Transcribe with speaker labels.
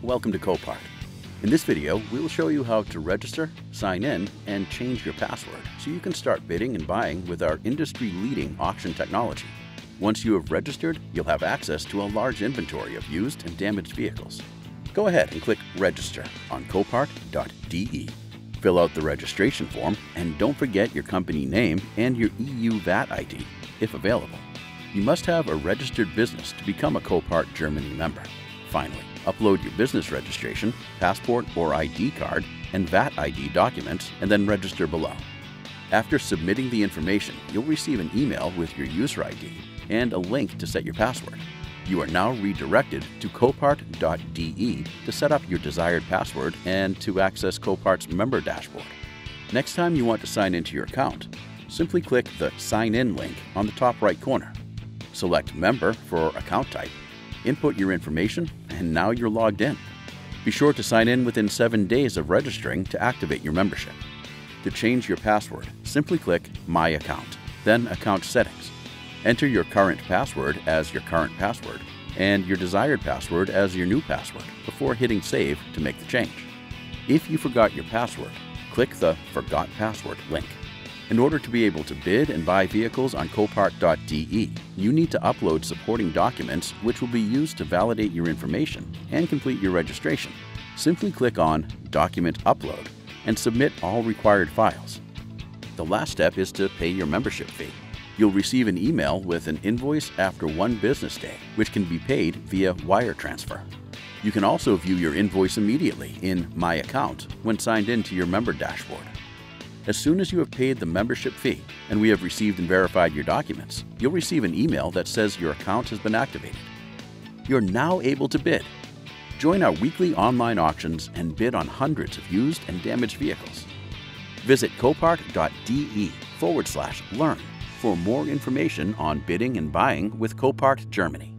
Speaker 1: Welcome to Copart. In this video, we will show you how to register, sign in, and change your password so you can start bidding and buying with our industry-leading auction technology. Once you have registered, you'll have access to a large inventory of used and damaged vehicles. Go ahead and click Register on copart.de. Fill out the registration form and don't forget your company name and your EU VAT ID, if available. You must have a registered business to become a Copart Germany member. Finally, upload your business registration, passport or ID card, and VAT ID documents, and then register below. After submitting the information, you'll receive an email with your user ID and a link to set your password. You are now redirected to copart.de to set up your desired password and to access Copart's member dashboard. Next time you want to sign into your account, simply click the Sign In link on the top right corner. Select Member for account type, input your information, and now you're logged in. Be sure to sign in within 7 days of registering to activate your membership. To change your password, simply click My Account, then Account Settings. Enter your current password as your current password and your desired password as your new password before hitting Save to make the change. If you forgot your password, click the Forgot Password link. In order to be able to bid and buy vehicles on copart.de, you need to upload supporting documents which will be used to validate your information and complete your registration. Simply click on Document Upload and submit all required files. The last step is to pay your membership fee. You'll receive an email with an invoice after 1 business day, which can be paid via wire transfer. You can also view your invoice immediately in My Account when signed into your member dashboard. As soon as you have paid the membership fee and we have received and verified your documents, you'll receive an email that says your account has been activated. You're now able to bid. Join our weekly online auctions and bid on hundreds of used and damaged vehicles. Visit copart.de/learn for more information on bidding and buying with Copart Germany.